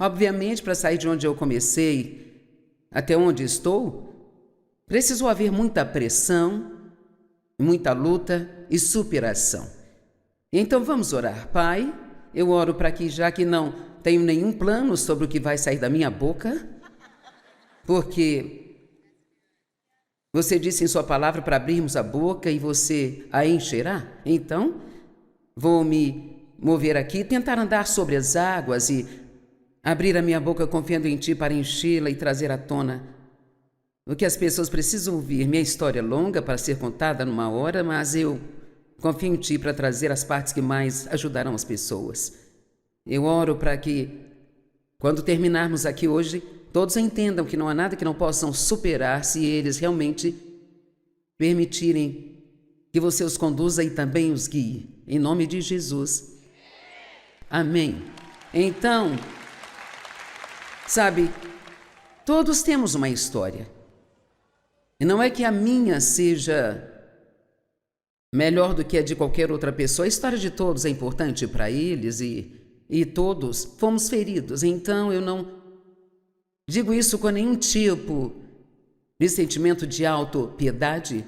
Obviamente, para sair de onde eu comecei até onde estou, precisou haver muita pressão, muita luta e superação. Então vamos orar. Pai, eu oro para que, já que não tenho nenhum plano sobre o que vai sair da minha boca, porque você disse em sua palavra para abrirmos a boca e você a encherá. Então, vou me mover aqui e tentar andar sobre as águas e abrir a minha boca confiando em Ti para enchê-la e trazer à tona o que as pessoas precisam ouvir. Minha história é longa para ser contada numa hora, mas eu confio em Ti para trazer as partes que mais ajudarão as pessoas. Eu oro para que, quando terminarmos aqui hoje, todos entendam que não há nada que não possam superar se eles realmente permitirem que você os conduza e também os guie. Em nome de Jesus. Amém. Então, sabe, todos temos uma história. E não é que a minha seja melhor do que a de qualquer outra pessoa. A história de todos é importante para eles e todos fomos feridos. Então eu não digo isso com nenhum tipo de sentimento de autopiedade.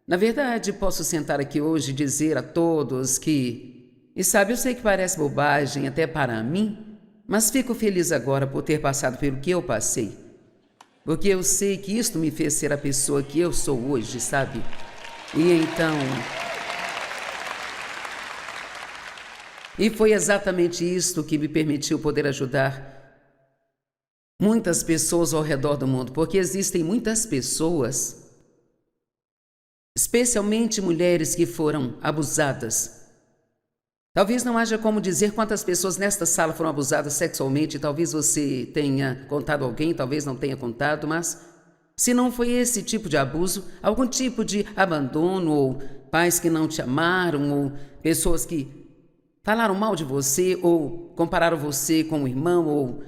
Na verdade, posso sentar aqui hoje e dizer a todos que, e sabe, eu sei que parece bobagem até para mim, mas fico feliz agora por ter passado pelo que eu passei. Porque eu sei que isto me fez ser a pessoa que eu sou hoje, sabe? E então... E foi exatamente isto que me permitiu poder ajudar muitas pessoas ao redor do mundo, porque existem muitas pessoas, especialmente mulheres que foram abusadas. Talvez não haja como dizer quantas pessoas nesta sala foram abusadas sexualmente, talvez você tenha contado a alguém, talvez não tenha contado, mas se não foi esse tipo de abuso, algum tipo de abandono, ou pais que não te amaram, ou pessoas que falaram mal de você, ou compararam você com um irmão, ou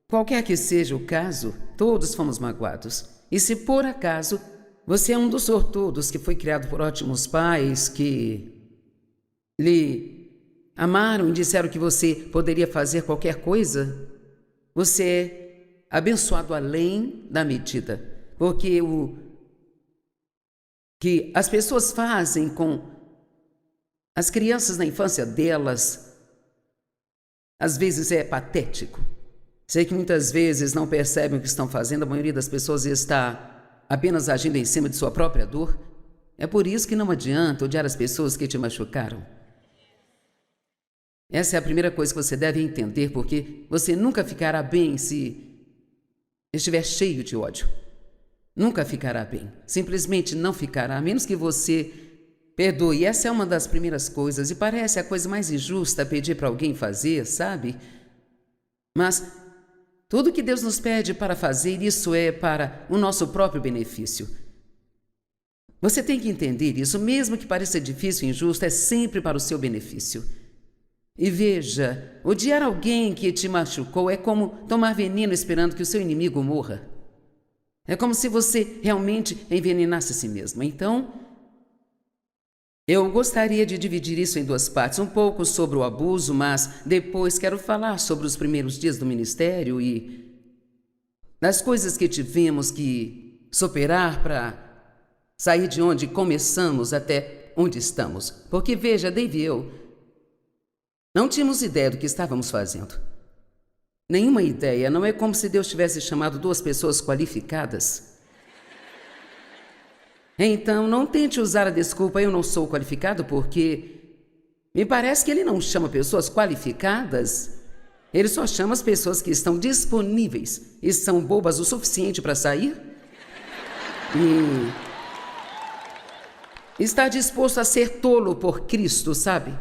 qualquer que seja o caso, todos fomos magoados. E se por acaso você é um dos sortudos que foi criado por ótimos pais que lhe amaram e disseram que você poderia fazer qualquer coisa, você é abençoado além da medida. Porque o que as pessoas fazem com as crianças na infância delas, às vezes é patético. Sei que muitas vezes não percebem o que estão fazendo, a maioria das pessoas está apenas agindo em cima de sua própria dor. É por isso que não adianta odiar as pessoas que te machucaram. Essa é a primeira coisa que você deve entender, porque você nunca ficará bem se estiver cheio de ódio. Nunca ficará bem. Simplesmente não ficará, a menos que você perdoe. Essa é uma das primeiras coisas, e parece a coisa mais injusta pedir para alguém fazer, sabe? Mas tudo que Deus nos pede para fazer, isso é para o nosso próprio benefício. Você tem que entender isso, mesmo que pareça difícil e injusto, é sempre para o seu benefício. E veja, odiar alguém que te machucou é como tomar veneno esperando que o seu inimigo morra. É como se você realmente envenenasse a si mesmo. Então, eu gostaria de dividir isso em duas partes, um pouco sobre o abuso, mas depois quero falar sobre os primeiros dias do ministério e das coisas que tivemos que superar para sair de onde começamos até onde estamos. Porque veja, Dave e eu não tínhamos ideia do que estávamos fazendo. Nenhuma ideia. Não é como se Deus tivesse chamado duas pessoas qualificadas. Então, não tente usar a desculpa, eu não sou qualificado, porque me parece que Ele não chama pessoas qualificadas. Ele só chama as pessoas que estão disponíveis e são bobas o suficiente para sair. E está disposto a ser tolo por Cristo, sabe?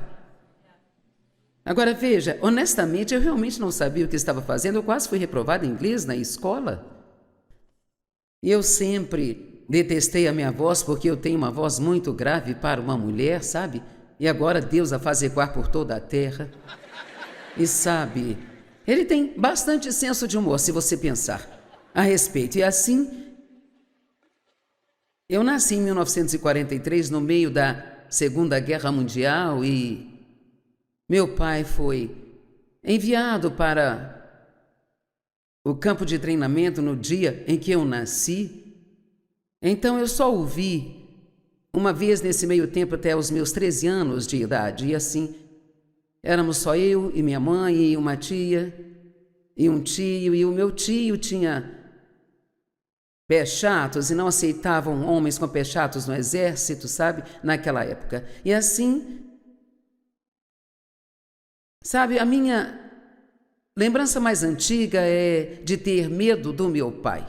Agora veja, honestamente, eu realmente não sabia o que estava fazendo. Eu quase fui reprovada em inglês na escola. E eu sempre detestei a minha voz, porque eu tenho uma voz muito grave para uma mulher, sabe? E agora Deus a faz ecoar por toda a terra. E sabe, Ele tem bastante senso de humor, se você pensar a respeito. E assim, eu nasci em 1943, no meio da Segunda Guerra Mundial, e meu pai foi enviado para o campo de treinamento no dia em que eu nasci. Então eu só o vi uma vez nesse meio tempo até os meus 13 anos de idade. E assim, éramos só eu e minha mãe e uma tia e um tio. E o meu tio tinha pés chatos e não aceitavam homens com pés chatos no exército, sabe? Naquela época. E assim, sabe, a minha lembrança mais antiga é de ter medo do meu pai.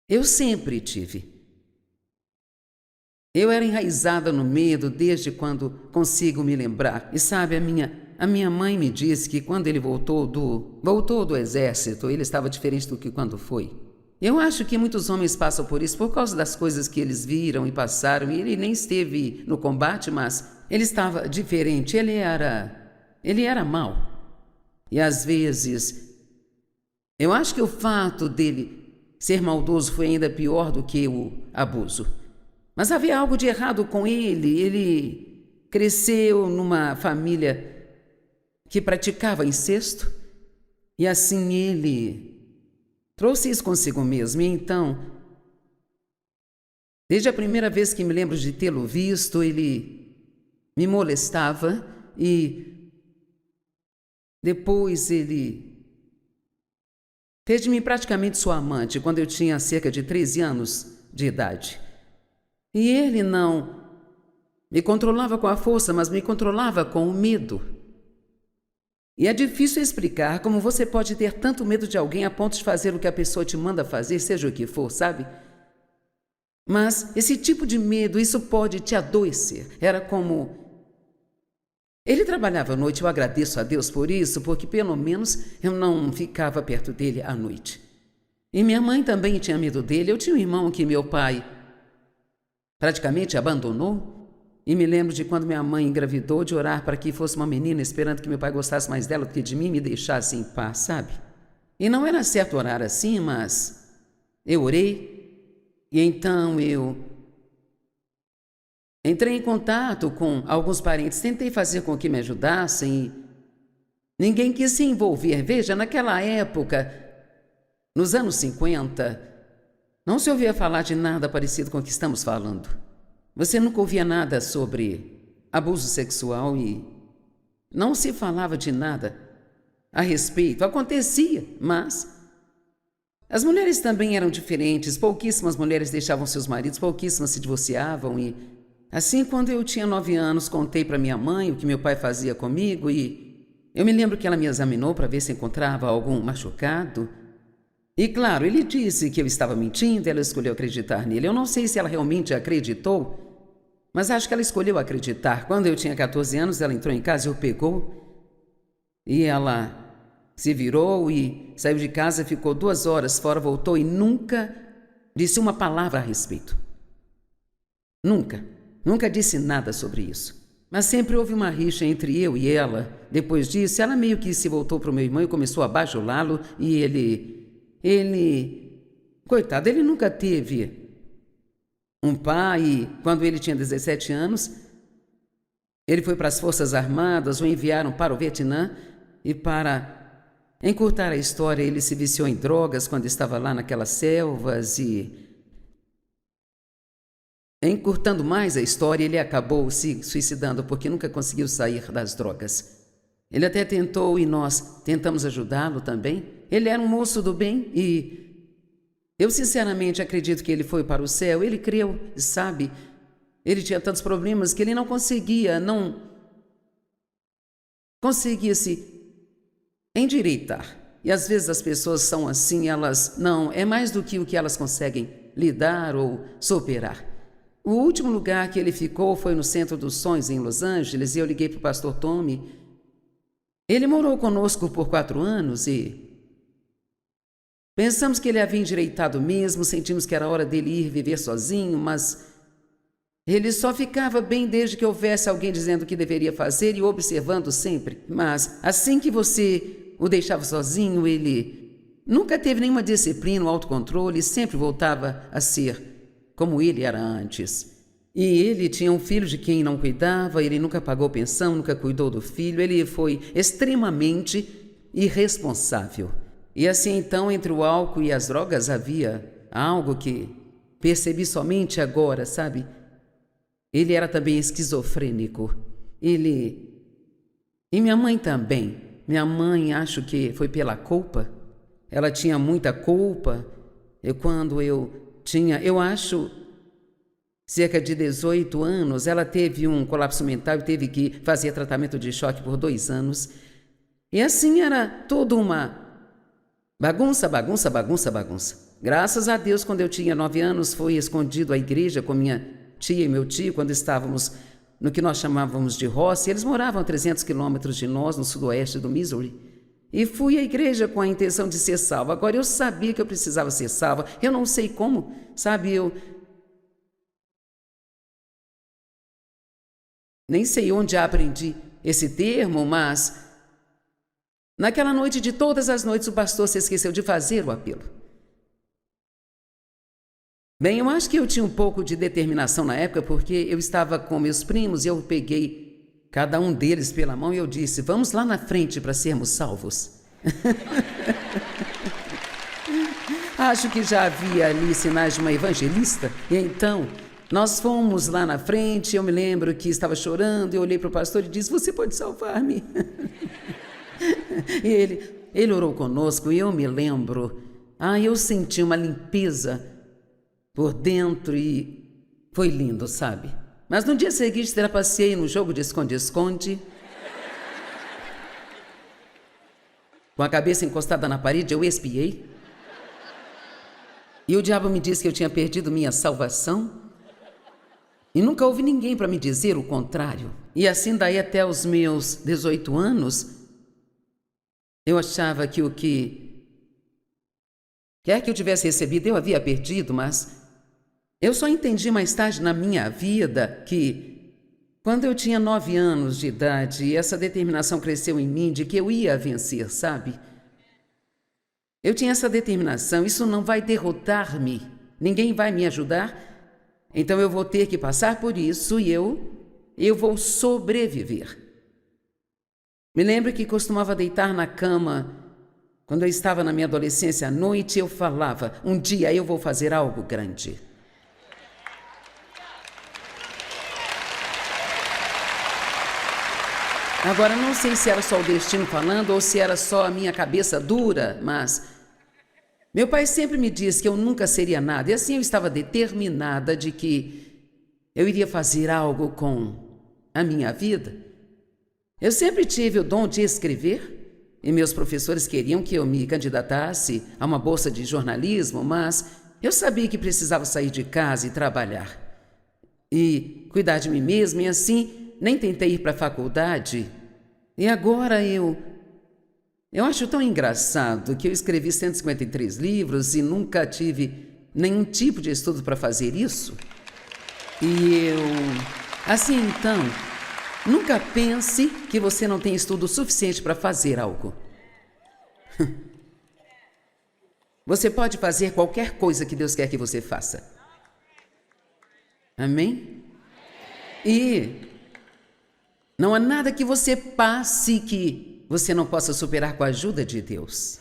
Eu sempre tive. Eu era enraizada no medo desde quando consigo me lembrar. E sabe, a minha mãe me disse que quando ele voltou do exército, ele estava diferente do que quando foi. Eu acho que muitos homens passam por isso por causa das coisas que eles viram e passaram. E ele nem esteve no combate, mas ele estava diferente. Ele era mau. E às vezes, eu acho que o fato dele ser maldoso foi ainda pior do que o abuso. Mas havia algo de errado com ele. Ele cresceu numa família que praticava incesto e assim ele trouxe isso consigo mesmo. E então, desde a primeira vez que me lembro de tê-lo visto, ele me molestava e depois ele fez de mim praticamente sua amante quando eu tinha cerca de 13 anos de idade. E ele não me controlava com a força, mas me controlava com o medo. E é difícil explicar como você pode ter tanto medo de alguém a ponto de fazer o que a pessoa te manda fazer, seja o que for, sabe? Mas esse tipo de medo, isso pode te adoecer. Era como... Ele trabalhava à noite, eu agradeço a Deus por isso, porque pelo menos eu não ficava perto dele à noite. E minha mãe também tinha medo dele. Eu tinha um irmão que meu pai praticamente abandonou. E me lembro de quando minha mãe engravidou, de orar para que fosse uma menina, esperando que meu pai gostasse mais dela do que de mim e me deixasse em paz, sabe? E não era certo orar assim, mas eu orei. E então eu entrei em contato com alguns parentes, tentei fazer com que me ajudassem e ninguém quis se envolver. Veja, naquela época, nos anos 50, não se ouvia falar de nada parecido com o que estamos falando. Você nunca ouvia nada sobre abuso sexual e não se falava de nada a respeito. Acontecia, mas as mulheres também eram diferentes. Pouquíssimas mulheres deixavam seus maridos, pouquíssimas se divorciavam e assim, quando eu tinha 9 anos, contei para minha mãe o que meu pai fazia comigo e eu me lembro que ela me examinou para ver se encontrava algum machucado. E claro, ele disse que eu estava mentindo, ela escolheu acreditar nele. Eu não sei se ela realmente acreditou, mas acho que ela escolheu acreditar. Quando eu tinha 14 anos, ela entrou em casa e o pegou. E ela se virou e saiu de casa, ficou 2 horas fora, voltou e nunca disse uma palavra a respeito. Nunca disse nada sobre isso. Mas sempre houve uma rixa entre eu e ela. Depois disso, ela meio que se voltou para o meu irmão e começou a bajulá-lo e coitado, ele nunca teve um pai e quando ele tinha 17 anos, ele foi para as Forças Armadas, o enviaram para o Vietnã e para encurtar a história, ele se viciou em drogas quando estava lá naquelas selvas e encurtando mais a história, ele acabou se suicidando porque nunca conseguiu sair das drogas. Ele até tentou e nós tentamos ajudá-lo também. Ele era um moço do bem e eu sinceramente acredito que ele foi para o céu. Ele creu, sabe? Ele tinha tantos problemas que ele não conseguia se endireitar. E às vezes as pessoas são assim, elas não, é mais do que o que elas conseguem lidar ou superar. O último lugar que ele ficou foi no Centro dos Sonhos, em Los Angeles, e eu liguei para o pastor Tommy. Ele morou conosco por 4 anos e pensamos que ele havia endireitado mesmo, sentimos que era hora dele ir viver sozinho, mas ele só ficava bem desde que houvesse alguém dizendo o que deveria fazer e observando sempre. Mas assim que você o deixava sozinho, ele nunca teve nenhuma disciplina ou autocontrole, sempre voltava a ser como ele era antes. E ele tinha um filho de quem não cuidava, ele nunca pagou pensão, nunca cuidou do filho, ele foi extremamente irresponsável. E assim então, entre o álcool e as drogas havia algo que percebi somente agora, sabe? Ele era também esquizofrênico. E minha mãe também. Minha mãe, acho que foi pela culpa. Ela tinha muita culpa. Quando eu tinha, eu acho, cerca de 18 anos, ela teve um colapso mental e teve que fazer tratamento de choque por 2 anos. E assim era toda uma bagunça. Graças a Deus, quando eu tinha 9 anos, fui escondido à igreja com minha tia e meu tio, quando estávamos no que nós chamávamos de roça. Eles moravam a 300 quilômetros de nós, no sudoeste do Missouri. E fui à igreja com a intenção de ser salva. Agora, eu sabia que eu precisava ser salva. Eu não sei como, sabe? Eu nem sei onde aprendi esse termo, mas naquela noite de todas as noites, o pastor se esqueceu de fazer o apelo. Bem, eu acho que eu tinha um pouco de determinação na época, porque eu estava com meus primos e eu peguei cada um deles pela mão e eu disse: vamos lá na frente para sermos salvos. Acho que já havia ali sinais de uma evangelista. E então, nós fomos lá na frente. Eu me lembro que estava chorando. Eu olhei para o pastor e disse: você pode salvar-me? E ele orou conosco e eu me lembro. Eu senti uma limpeza por dentro e foi lindo, sabe? Mas no dia seguinte, trapaceei no jogo de esconde-esconde. Com a cabeça encostada na parede, eu espiei. E o diabo me disse que eu tinha perdido minha salvação. E nunca houve ninguém para me dizer o contrário. E assim, daí até os meus 18 anos, eu achava que o que quer que eu tivesse recebido, eu havia perdido, mas eu só entendi mais tarde na minha vida que, quando eu tinha 9 anos de idade, essa determinação cresceu em mim de que eu ia vencer, sabe? Eu tinha essa determinação, isso não vai derrotar-me, ninguém vai me ajudar, então eu vou ter que passar por isso e eu vou sobreviver. Me lembro que costumava deitar na cama, quando eu estava na minha adolescência à noite, eu falava: um dia eu vou fazer algo grande. Agora, não sei se era só o destino falando ou se era só a minha cabeça dura, mas meu pai sempre me disse que eu nunca seria nada. E assim eu estava determinada de que eu iria fazer algo com a minha vida. Eu sempre tive o dom de escrever e meus professores queriam que eu me candidatasse a uma bolsa de jornalismo, mas eu sabia que precisava sair de casa e trabalhar e cuidar de mim mesma e assim nem tentei ir para a faculdade. E agora eu acho tão engraçado que eu escrevi 153 livros e nunca tive nenhum tipo de estudo para fazer isso. E assim então, nunca pense que você não tem estudo suficiente para fazer algo. Você pode fazer qualquer coisa que Deus quer que você faça. Amém? E não há nada que você passe que você não possa superar com a ajuda de Deus.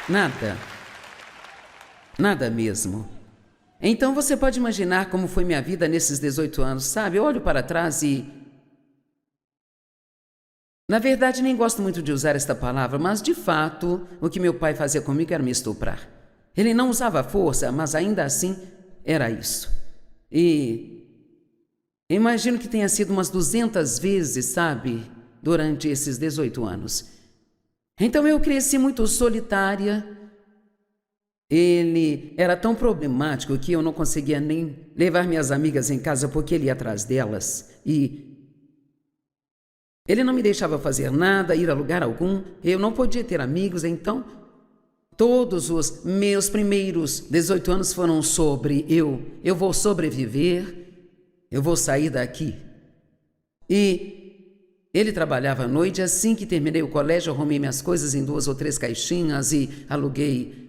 Nada. Nada mesmo. Então você pode imaginar como foi minha vida nesses 18 anos, sabe? Eu olho para trás e... Na verdade, nem gosto muito de usar esta palavra, mas de fato, o que meu pai fazia comigo era me estuprar. Ele não usava força, mas ainda assim era isso. E imagino que tenha sido umas 200 vezes, sabe, durante esses 18 anos. Então eu cresci muito solitária. Ele era tão problemático que eu não conseguia nem levar minhas amigas em casa porque ele ia atrás delas. E ele não me deixava fazer nada, ir a lugar algum. Eu não podia ter amigos, então todos os meus primeiros 18 anos foram sobre eu vou sobreviver, eu vou sair daqui. E ele trabalhava à noite. Assim que terminei o colégio, arrumei minhas coisas em 2 ou 3 caixinhas e aluguei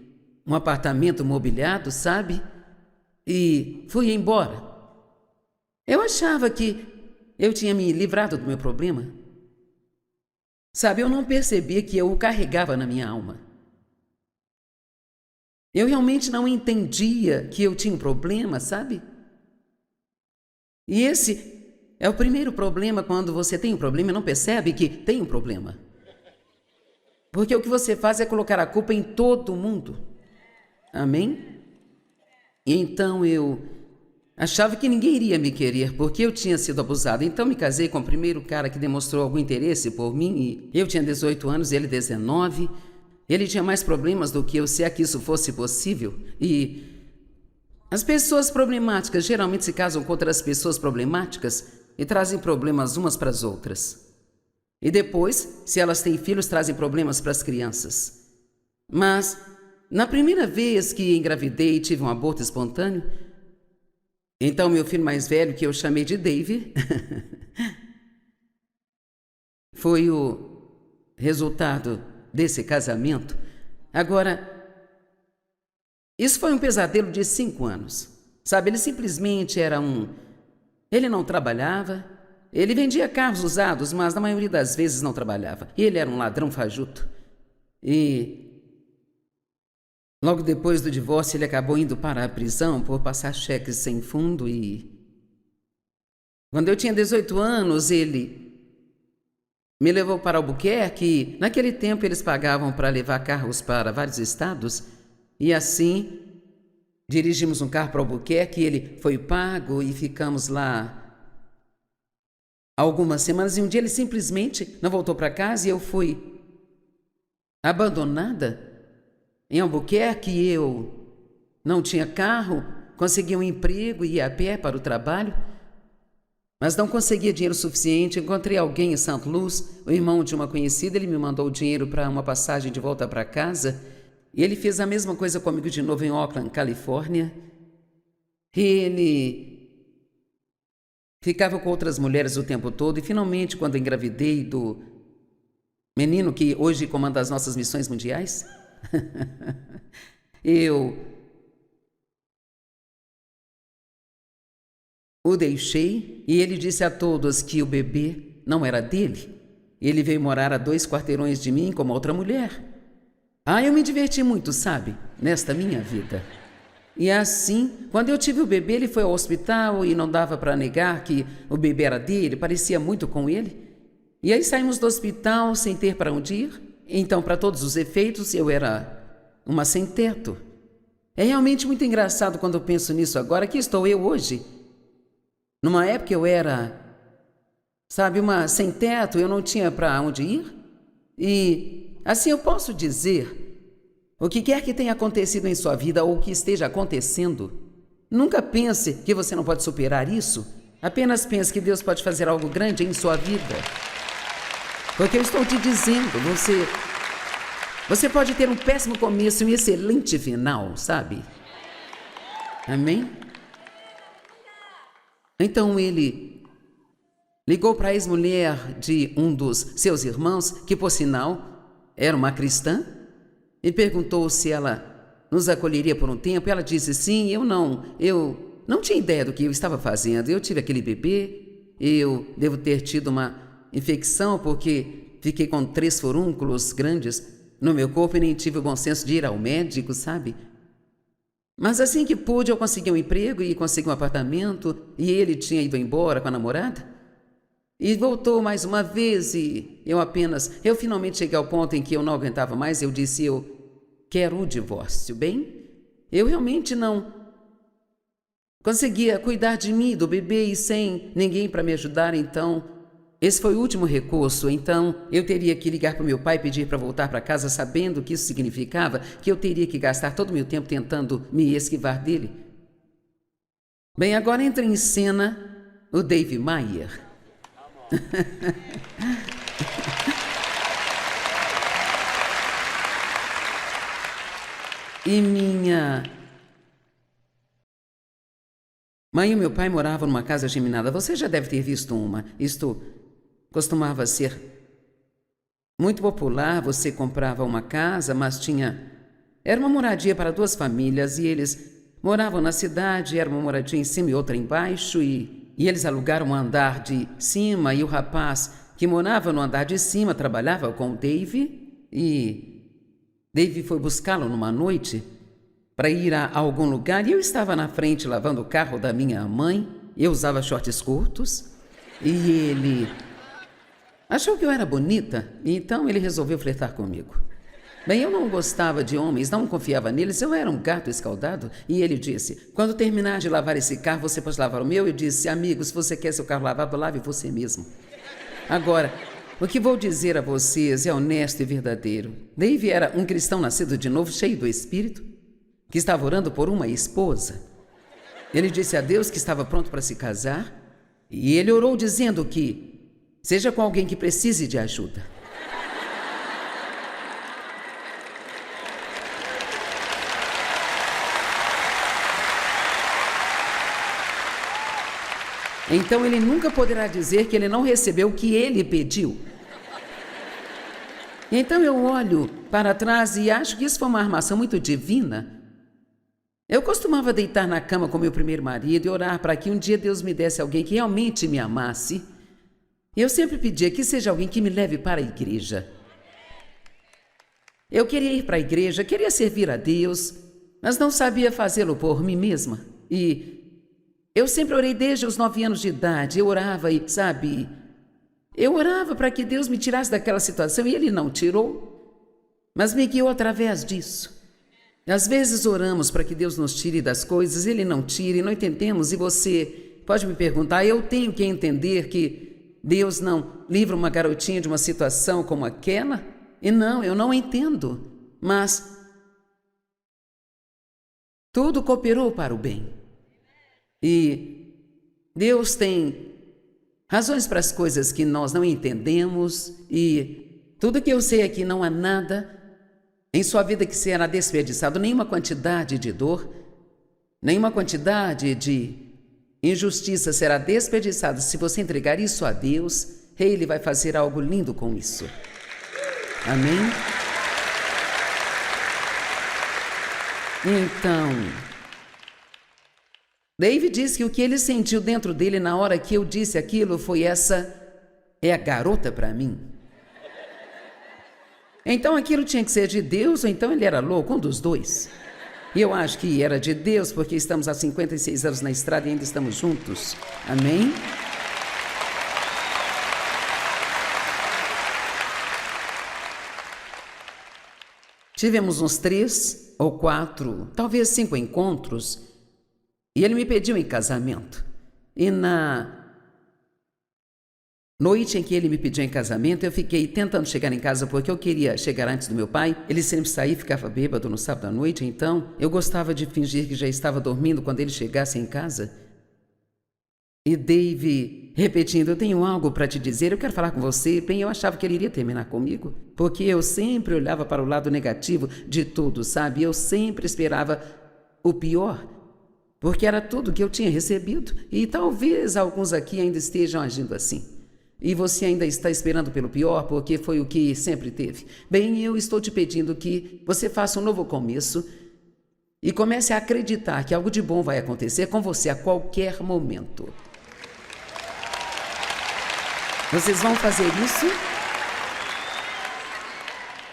um apartamento mobiliado, sabe? E fui embora. Eu achava que eu tinha me livrado do meu problema. Sabe, eu não percebia que eu o carregava na minha alma. Eu realmente não entendia que eu tinha um problema, sabe? E esse é o primeiro problema quando você tem um problema e não percebe que tem um problema. Porque o que você faz é colocar a culpa em todo mundo. Amém? E então eu achava que ninguém iria me querer porque eu tinha sido abusada. Então me casei com o primeiro cara que demonstrou algum interesse por mim. E eu tinha 18 anos, ele 19. Ele tinha mais problemas do que eu, se é que isso fosse possível. E as pessoas problemáticas geralmente se casam com outras pessoas problemáticas e trazem problemas umas para as outras. E depois, se elas têm filhos, trazem problemas para as crianças. Mas, na primeira vez que engravidei e tive um aborto espontâneo, então meu filho mais velho, que eu chamei de Dave, foi o resultado desse casamento. Agora, isso foi um pesadelo de 5 anos. Sabe, ele simplesmente era Ele não trabalhava, ele vendia carros usados, mas na maioria das vezes não trabalhava. E ele era um ladrão fajuto. E logo depois do divórcio ele acabou indo para a prisão por passar cheques sem fundo e... Quando eu tinha 18 anos, ele me levou para Albuquerque. Naquele tempo eles pagavam para levar carros para vários estados. E assim, dirigimos um carro para Albuquerque, ele foi pago e ficamos lá algumas semanas. E um dia ele simplesmente não voltou para casa e eu fui abandonada em Albuquerque. Eu não tinha carro, consegui um emprego e ia a pé para o trabalho, mas não conseguia dinheiro suficiente. Encontrei alguém em St. Louis, o irmão de uma conhecida. Ele me mandou o dinheiro para uma passagem de volta para casa. E ele fez a mesma coisa comigo de novo em Oakland, Califórnia. E ele ficava com outras mulheres o tempo todo. E finalmente, quando engravidei do menino que hoje comanda as nossas missões mundiais, eu o deixei e ele disse a todos que o bebê não era dele. Ele veio morar a 2 quarteirões de mim com uma outra mulher. Eu me diverti muito, sabe, nesta minha vida. E assim, quando eu tive o bebê, ele foi ao hospital e não dava para negar que o bebê era dele, parecia muito com ele. E aí saímos do hospital sem ter para onde ir. Então, para todos os efeitos, eu era uma sem-teto. É realmente muito engraçado quando eu penso nisso agora. Aqui estou eu hoje. Numa época eu era, sabe, uma sem-teto, eu não tinha para onde ir. E assim eu posso dizer, o que quer que tenha acontecido em sua vida ou que esteja acontecendo, nunca pense que você não pode superar isso. Apenas pense que Deus pode fazer algo grande em sua vida. Porque eu estou te dizendo, você pode ter um péssimo começo e um excelente final, sabe? Amém? Então ele ligou para a ex-mulher de um dos seus irmãos, que por sinal era uma cristã, e perguntou se ela nos acolheria por um tempo. Ela disse sim. Eu não tinha ideia do que eu estava fazendo. Eu tive aquele bebê, eu devo ter tido uma infecção porque fiquei com 3 furúnculos grandes no meu corpo e nem tive o bom senso de ir ao médico, sabe? Mas assim que pude, eu consegui um emprego e consegui um apartamento, e ele tinha ido embora com a namorada. E voltou mais uma vez e eu finalmente cheguei ao ponto em que eu não aguentava mais. Eu disse, eu quero o divórcio, bem? Eu realmente não conseguia cuidar de mim, do bebê, e sem ninguém para me ajudar, então esse foi o último recurso. Então eu teria que ligar para o meu pai e pedir para voltar para casa, sabendo que isso significava que eu teria que gastar todo o meu tempo tentando me esquivar dele. Bem, agora entra em cena o Dave Meyer. E minha mãe e meu pai moravam numa casa geminada. Você já deve ter visto uma. Isto costumava ser muito popular. Você comprava uma casa, mas era uma moradia para 2 famílias, e eles moravam na cidade. Era uma moradia em cima e outra embaixo, e eles alugaram um andar de cima, e o rapaz que morava no andar de cima, trabalhava com o Dave, e Dave foi buscá-lo numa noite para ir a algum lugar, e eu estava na frente lavando o carro da minha mãe. Eu usava shorts curtos, e ele achou que eu era bonita, e então ele resolveu flertar comigo. Bem, eu não gostava de homens, não confiava neles, eu era um gato escaldado, e ele disse: quando terminar de lavar esse carro, você pode lavar o meu? Eu disse: amigo, se você quer seu carro lavado, lave você mesmo. Agora, o que vou dizer a vocês é honesto e verdadeiro. Dave era um cristão nascido de novo, cheio do Espírito, que estava orando por uma esposa. Ele disse a Deus que estava pronto para se casar, e ele orou dizendo que seja com alguém que precise de ajuda. Então ele nunca poderá dizer que ele não recebeu o que ele pediu. Então eu olho para trás e acho que isso foi uma armação muito divina. Eu costumava deitar na cama com meu primeiro marido e orar para que um dia Deus me desse alguém que realmente me amasse. Eu sempre pedia que seja alguém que me leve para a igreja. Eu queria ir para a igreja, queria servir a Deus, mas não sabia fazê-lo por mim mesma. E eu sempre orei desde os 9 anos de idade. Eu orava e, sabe, eu orava para que Deus me tirasse daquela situação e Ele não tirou, mas me guiou através disso. Às vezes oramos para que Deus nos tire das coisas, Ele não tira e não entendemos. E você pode me perguntar: eu tenho que entender que Deus não livra uma garotinha de uma situação como aquela? E não, eu não entendo, mas tudo cooperou para o bem. E Deus tem razões para as coisas que nós não entendemos, e tudo que eu sei é que não há nada em sua vida que será desperdiçado, nenhuma quantidade de dor, nenhuma quantidade de injustiça será desperdiçada. Se você entregar isso a Deus, Ele vai fazer algo lindo com isso. Amém? Então, Dave disse que o que ele sentiu dentro dele na hora que eu disse aquilo foi: essa é a garota para mim. Então aquilo tinha que ser de Deus, ou então ele era louco, um dos dois. E eu acho que era de Deus, porque estamos há 56 anos na estrada e ainda estamos juntos. Amém? Tivemos uns 3 ou 4, talvez 5 encontros, e ele me pediu em casamento. E na noite em que ele me pediu em casamento, eu fiquei tentando chegar em casa porque eu queria chegar antes do meu pai. Ele sempre saía e ficava bêbado no sábado à noite, então eu gostava de fingir que já estava dormindo quando ele chegasse em casa. E Dave repetindo: eu tenho algo para te dizer, eu quero falar com você. Bem, eu achava que ele iria terminar comigo, porque eu sempre olhava para o lado negativo de tudo, sabe? Eu sempre esperava o pior, porque era tudo que eu tinha recebido, e talvez alguns aqui ainda estejam agindo assim. E você ainda está esperando pelo pior, porque foi o que sempre teve. Bem, eu estou te pedindo que você faça um novo começo e comece a acreditar que algo de bom vai acontecer com você a qualquer momento. Vocês vão fazer isso?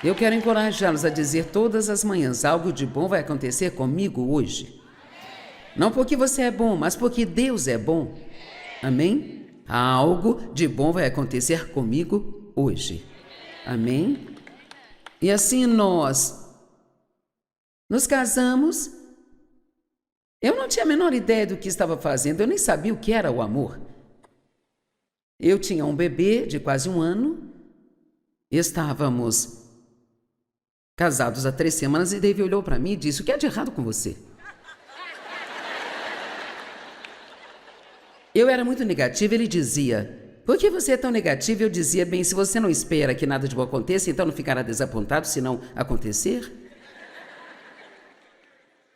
Eu quero encorajá-los a dizer todas as manhãs: algo de bom vai acontecer comigo hoje. Não porque você é bom, mas porque Deus é bom. Amém? Algo de bom vai acontecer comigo hoje. Amém? E assim nós nos casamos. Eu não tinha a menor ideia do que estava fazendo, eu nem sabia o que era o amor. Eu tinha um bebê de quase 1 ano, estávamos casados há 3 semanas e Dave olhou para mim e disse: o que há de errado com você? Eu era muito negativa, ele dizia: por que você é tão negativa? Eu dizia: bem, se você não espera que nada de bom aconteça, então não ficará desapontado se não acontecer.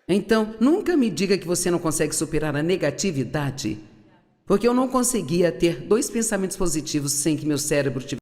Então, nunca me diga que você não consegue superar a negatividade, porque eu não conseguia ter 2 pensamentos positivos sem que meu cérebro tivesse